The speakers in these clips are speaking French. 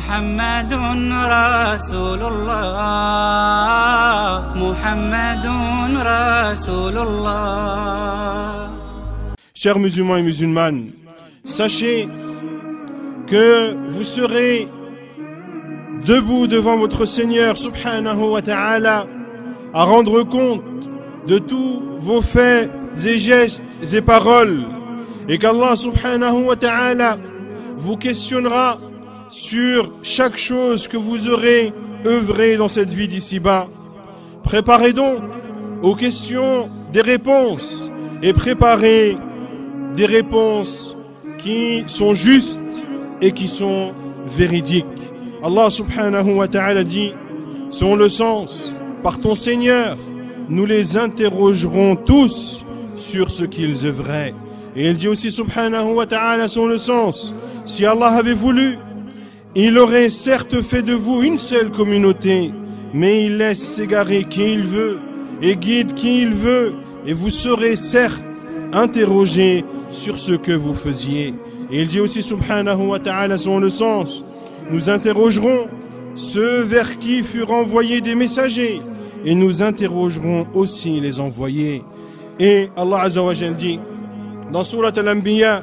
محمد رسول الله محمد رسول الله. Chers musulmans et musulmanes, sachez que vous serez debout devant votre Seigneur subhanahu wa ta'ala à rendre compte de tous vos faits et gestes et paroles, et qu'Allah subhanahu wa ta'ala vous questionnera sur chaque chose que vous aurez œuvré dans cette vie d'ici-bas. Préparez donc aux questions des réponses et préparez des réponses qui sont justes et qui sont véridiques. Allah subhanahu wa ta'ala dit, selon le sens, par ton Seigneur, nous les interrogerons tous sur ce qu'ils œuvraient. Et il dit aussi subhanahu wa ta'ala, selon le sens, si Allah avait voulu, il aurait certes fait de vous une seule communauté, mais il laisse s'égarer qui il veut et guide qui il veut, et vous serez certes interrogés sur ce que vous faisiez. Et il dit aussi subhanahu wa ta'ala, selon le sens, nous interrogerons ceux vers qui furent envoyés des messagers, et nous interrogerons aussi les envoyés. Et Allah Azza wa Jal dit dans Surat Al-Anbiya,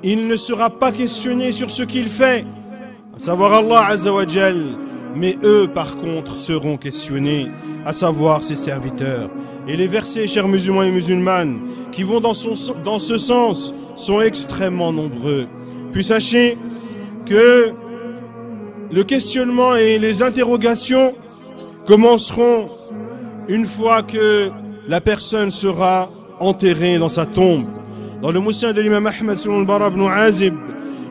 il ne sera pas questionné sur ce qu'il fait, à savoir Allah Azza wa Jal, mais eux par contre seront questionnés, à savoir ses serviteurs. Et les versets, chers musulmans et musulmanes, qui vont dans ce sens sont extrêmement nombreux. Puis sachez que le questionnement et les interrogations commenceront une fois que la personne sera enterrée dans sa tombe. Dans le Musnad de l'imam Ahmad selon le Bara ibn Azib,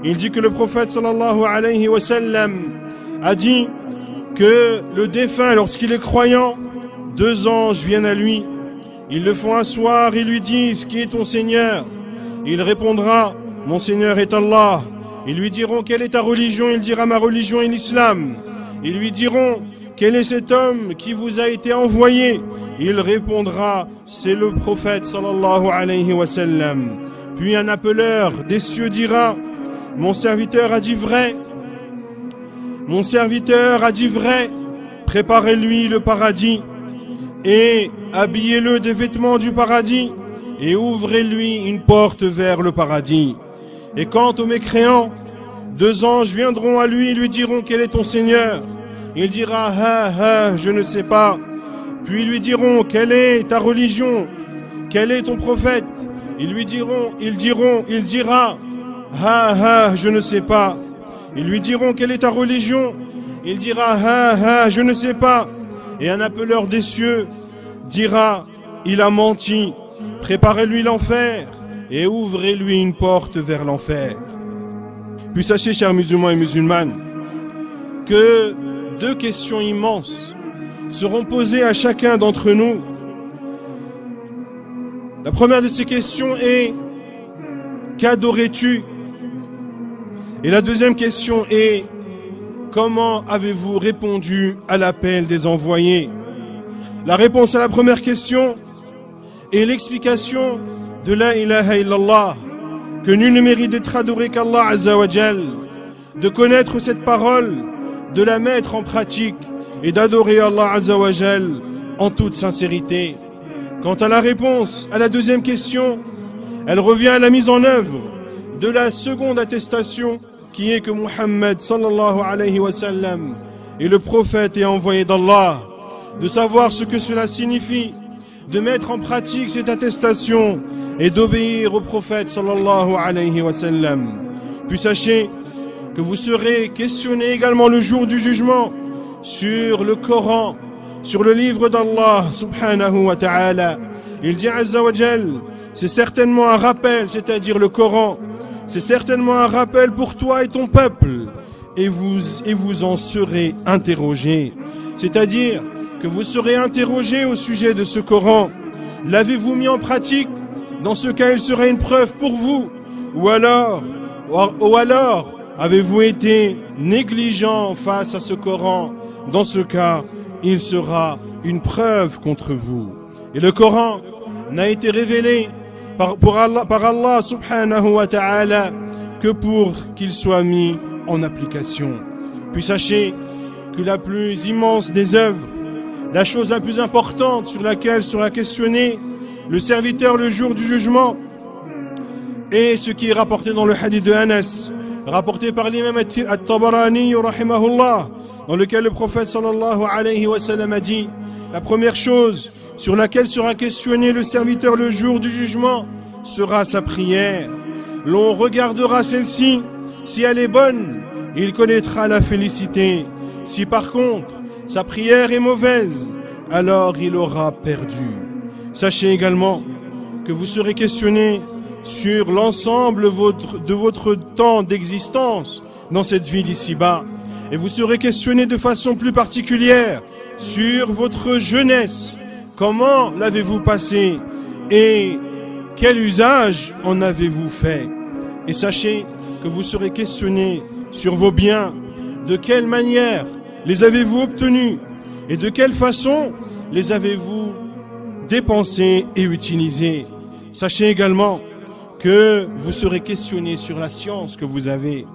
il dit que le prophète sallallahu alayhi wa sallam a dit que le défunt, lorsqu'il est croyant, 2 anges viennent à lui. Ils le font asseoir et lui disent, qui est ton Seigneur? Il répondra, mon Seigneur est Allah. Ils lui diront, quelle est ta religion? Il dira, ma religion est l'islam. Ils lui diront, quel est cet homme qui vous a été envoyé? Il répondra, c'est le prophète sallallahu alayhi wa sallam. Puis un appeleur des cieux dira, mon serviteur a dit vrai. Mon serviteur a dit vrai. Préparez-lui le paradis et habillez-le des vêtements du paradis et ouvrez-lui une porte vers le paradis. Et quant aux mécréants, 2 anges viendront à lui et lui diront, quel est ton Seigneur? Il dira, je ne sais pas. Puis ils lui diront, quelle est ta religion? Quel est ton prophète? Il dira, je ne sais pas. Ils lui diront, quelle est ta religion? Il dira, je ne sais pas. Et un appeleur des cieux dira, il a menti. Préparez-lui l'enfer et ouvrez-lui une porte vers l'enfer. Puis sachez, chers musulmans et musulmanes, que 2 questions immenses seront posées à chacun d'entre nous. La première de ces questions est, qu'adorais-tu? Et la deuxième question est, comment avez-vous répondu à l'appel des envoyés? La réponse à la première question est l'explication de la ilaha illallah, que nul ne mérite d'être adoré qu'Allah Azza wa Jal, de connaître cette parole, de la mettre en pratique et d'adorer Allah Azza wa Jal en toute sincérité. Quant à la réponse à la deuxième question, elle revient à la mise en œuvre de la seconde attestation, qui est que Muhammad sallallahu alayhi wa sallam est le prophète et envoyé d'Allah, de savoir ce que cela signifie, de mettre en pratique cette attestation et d'obéir au prophète sallallahu alayhi wa sallam. Puis sachez que vous serez questionné également le jour du jugement sur le Coran, sur le livre d'Allah subhanahu wa ta'ala. Il dit Azza wa Jal, c'est certainement un rappel, c'est-à-dire le Coran, c'est certainement un rappel pour toi et ton peuple, et vous en serez interrogés. C'est-à-dire que vous serez interrogés au sujet de ce Coran. L'avez-vous mis en pratique? Dans ce cas, il sera une preuve pour vous. Ou alors avez-vous été négligent face à ce Coran? Dans ce cas, il sera une preuve contre vous. Et le Coran n'a été révélé par Allah subhanahu wa ta'ala que pour qu'il soit mis en application. Puis sachez que la plus immense des œuvres, la chose la plus importante sur laquelle sera questionné le serviteur le jour du jugement, et ce qui est rapporté dans le hadith de Anas, rapporté par l'imam At-Tabarani rahimahullah, dans lequel le prophète sallallahu alayhi wa sallam a dit: la première chose sur laquelle sera questionné le serviteur le jour du jugement sera sa prière. L'on regardera celle-ci, si elle est bonne, il connaîtra la félicité. Si par contre sa prière est mauvaise, alors il aura perdu. Sachez également que vous serez questionné sur l'ensemble de votre temps d'existence dans cette vie d'ici-bas. Et vous serez questionné de façon plus particulière sur votre jeunesse. Comment l'avez-vous passée et quel usage en avez-vous fait? Et sachez que vous serez questionné sur vos biens. De quelle manière les avez-vous obtenus et de quelle façon les avez-vous dépensés et utilisés? Sachez également que vous serez questionné sur la science que vous avez.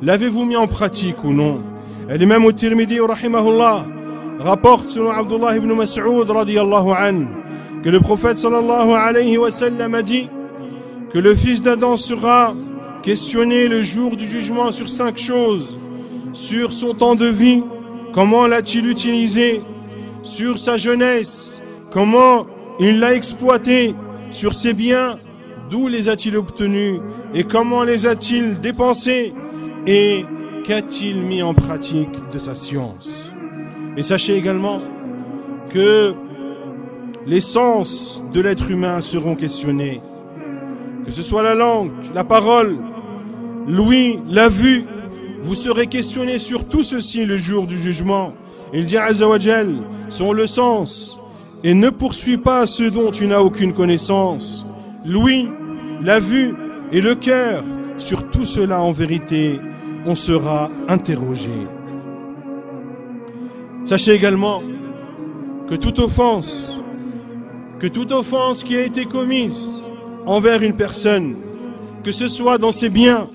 L'avez-vous mis en pratique ou non? L'imam At-Tirmidhi rahimahullah rapporte selon Abdullah ibn Mas'ud radiyallahu anhu que le prophète sallallahu alayhi wa sallam a dit que le fils d'Adam sera questionné le jour du jugement sur 5 choses: sur son temps de vie, comment l'a-t-il utilisé, sur sa jeunesse, comment il l'a exploité, sur ses biens, d'où les a-t-il obtenus et comment les a-t-il dépensés et qu'a-t-il mis en pratique de sa science. Et sachez également que les sens de l'être humain seront questionnés, que ce soit la langue, la parole, l'ouïe, la vue. Vous serez questionné sur tout ceci le jour du jugement. Il dit Azza wa Jal, sont le sens, et ne poursuis pas ce dont tu n'as aucune connaissance. L'ouïe, la vue et le cœur, sur tout cela en vérité, on sera interrogé. Sachez également que toute offense qui a été commise envers une personne, que ce soit dans ses biens,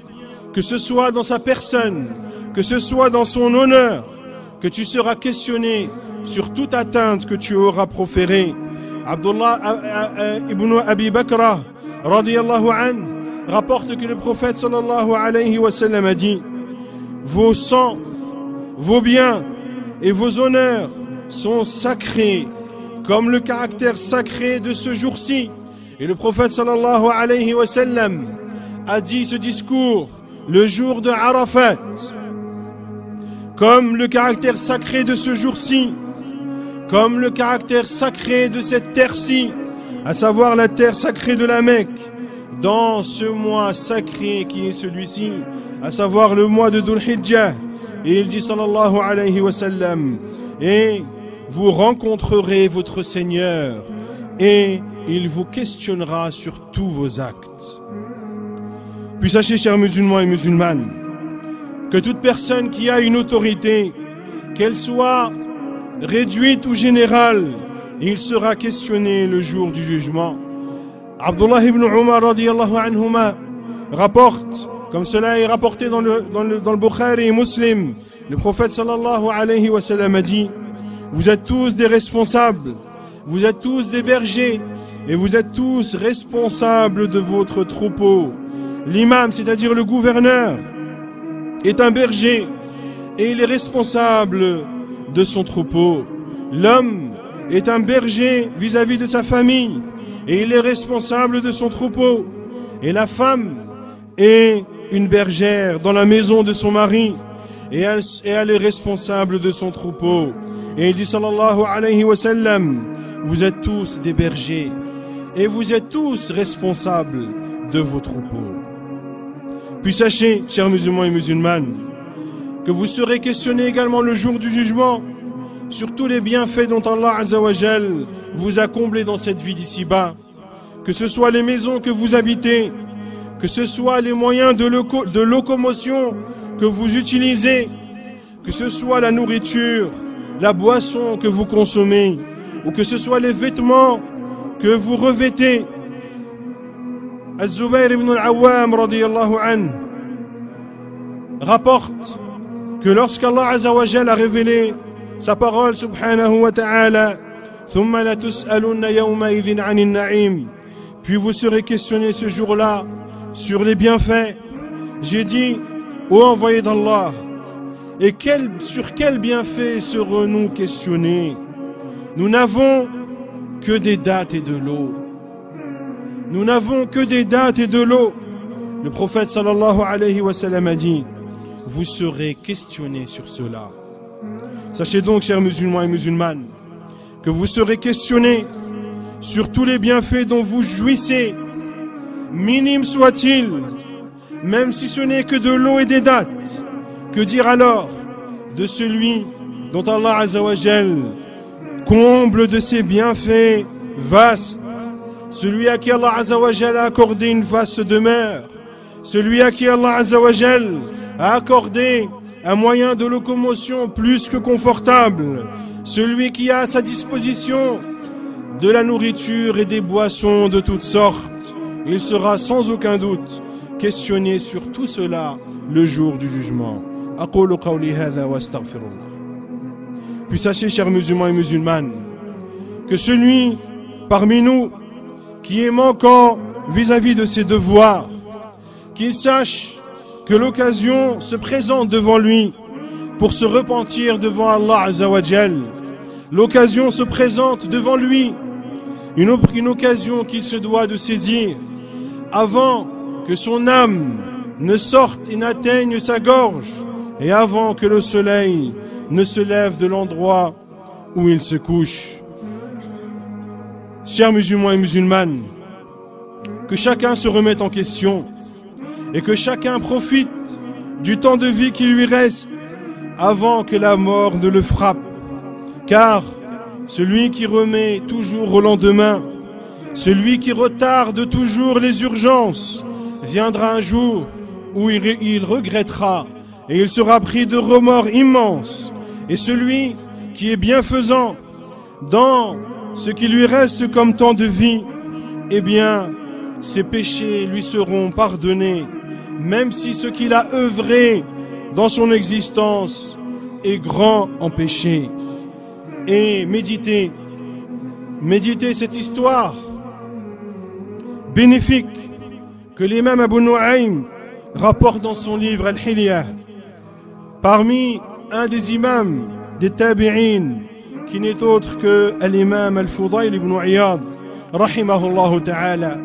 que ce soit dans sa personne, que ce soit dans son honneur, que tu seras questionné sur toute atteinte que tu auras proférée. Abdullah ibn Abi Bakra radiyallahu anhu rapporte que le prophète sallallahu alayhi wa sallam a dit: vos sangs, vos biens et vos honneurs sont sacrés comme le caractère sacré de ce jour-ci. Et le prophète sallallahu alayhi wa sallam a dit ce discours le jour de Arafat, comme le caractère sacré de ce jour-ci, comme le caractère sacré de cette terre-ci, à savoir la terre sacrée de la Mecque, dans ce mois sacré qui est celui-ci, à savoir le mois de Dhul Hijjah. Et il dit sallallahu alayhi wa sallam: et vous rencontrerez votre Seigneur et il vous questionnera sur tous vos actes. Puis sachez, chers musulmans et musulmanes, que toute personne qui a une autorité, qu'elle soit réduite ou générale, il sera questionné le jour du jugement. Abdullah ibn Umar radiyallahu anhuma rapporte, comme cela est rapporté dans le Bukhari et Muslim, le prophète sallallahu alayhi wa sallam a dit: vous êtes tous des responsables, vous êtes tous des bergers et vous êtes tous responsables de votre troupeau. L'imam, c'est-à-dire le gouverneur, est un berger et il est responsable de son troupeau. L'homme est un berger vis-à-vis de sa famille et il est responsable de son troupeau. Et la femme est une bergère dans la maison de son mari et elle est responsable de son troupeau. Et il dit sallallahu alayhi wa sallam: vous êtes tous des bergers et vous êtes tous responsables de vos troupeaux. Puis sachez, chers musulmans et musulmanes, que vous serez questionnés également le jour du jugement sur tous les bienfaits dont Allah Azza wa Jal vous a comblés dans cette vie d'ici-bas, que ce soit les maisons que vous habitez, que ce soit les moyens de locomotion que vous utilisez, que ce soit la nourriture, la boisson que vous consommez, ou que ce soit les vêtements que vous revêtez. Az-Zubayr ibn al-Awwam radiyallahu anhu rapporte que lorsqu'Allah Azza wa Jal a révélé sa parole subhanahu wa ta'ala, ثُمَّ لَتُسْأَلُنَّ يَوْمَئِذٍ عَنِ النَّعِيمِ, puis vous serez questionnés ce jour-là sur les bienfaits. J'ai dit, ô envoyé d'Allah, et sur quels bienfaits serons-nous questionnés? Nous n'avons que des dattes et de l'eau. Nous n'avons que des dattes et de l'eau. Le prophète sallallahu alayhi wa sallam a dit, vous serez questionnés sur cela. Sachez donc, chers musulmans et musulmanes, que vous serez questionnés sur tous les bienfaits dont vous jouissez, minimes soient-ils, même si ce n'est que de l'eau et des dattes. Que dire alors de celui dont Allah Azza wa Jal comble de ses bienfaits vastes, celui à qui Allah Azza wa Jal a accordé une vaste demeure, celui à qui Allah Azza wa Jal a accordé un moyen de locomotion plus que confortable, celui qui a à sa disposition de la nourriture et des boissons de toutes sortes. Il sera sans aucun doute questionné sur tout cela le jour du jugement. Aqulu qawli hadha wa astaghfirullah. Puis sachez, chers musulmans et musulmanes, que celui parmi nous qui est manquant vis-à-vis de ses devoirs, qu'il sache que l'occasion se présente devant lui pour se repentir devant Allah Azza wa Jal. L'occasion se présente devant lui, une occasion qu'il se doit de saisir avant que son âme ne sorte et n'atteigne sa gorge et avant que le soleil ne se lève de l'endroit où il se couche. Chers musulmans et musulmanes, que chacun se remette en question et que chacun profite du temps de vie qui lui reste avant que la mort ne le frappe. Car celui qui remet toujours au lendemain, celui qui retarde toujours les urgences, viendra un jour où il regrettera et il sera pris de remords immenses. Et celui qui est bienfaisant dans ce qui lui reste comme temps de vie, eh bien, ses péchés lui seront pardonnés, même si ce qu'il a œuvré dans son existence est grand en péché. Et méditez cette histoire bénéfique que l'imam Abu Nu'aym rapporte dans son livre Al-Hilyah, parmi un des imams des tabi'in, qui n'est autre que l'imam Al-Fudayl ibn Iyad, rahimahullah ta'ala.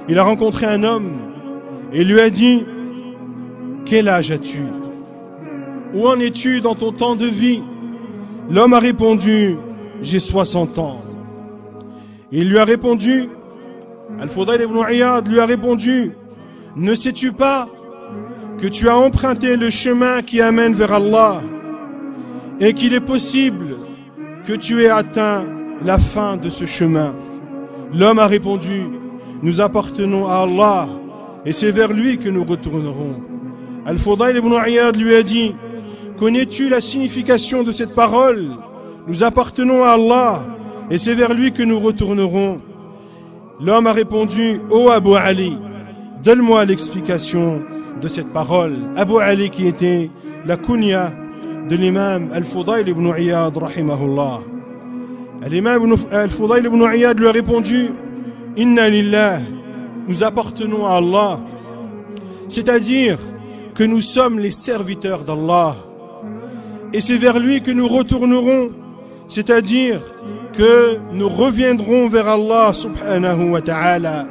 Il a rencontré un homme et lui a dit, quel âge as-tu? Où en es-tu dans ton temps de vie? L'homme a répondu, j'ai 60 ans. Il lui a répondu, Al-Fudayl ibn Iyad lui a répondu, ne sais-tu pas que tu as emprunté le chemin qui amène vers Allah et qu'il est possible que tu aies atteint la fin de ce chemin? L'homme a répondu, nous appartenons à Allah et c'est vers lui que nous retournerons. Al-Fudayl ibn Iyad lui a dit, connais-tu la signification de cette parole? Nous appartenons à Allah et c'est vers lui que nous retournerons. L'homme a répondu, ô Abu Ali, donne-moi l'explication de cette parole. Abu Ali, qui était la kunya de l'imam Al-Fudayl ibn Iyad, rahimahullah. L'imam Al-Fudayl ibn Iyad lui a répondu, Inna lillah, nous appartenons à Allah, c'est-à-dire que nous sommes les serviteurs d'Allah et c'est vers lui que nous retournerons, c'est-à-dire que nous reviendrons vers Allah subhanahu wa ta'ala.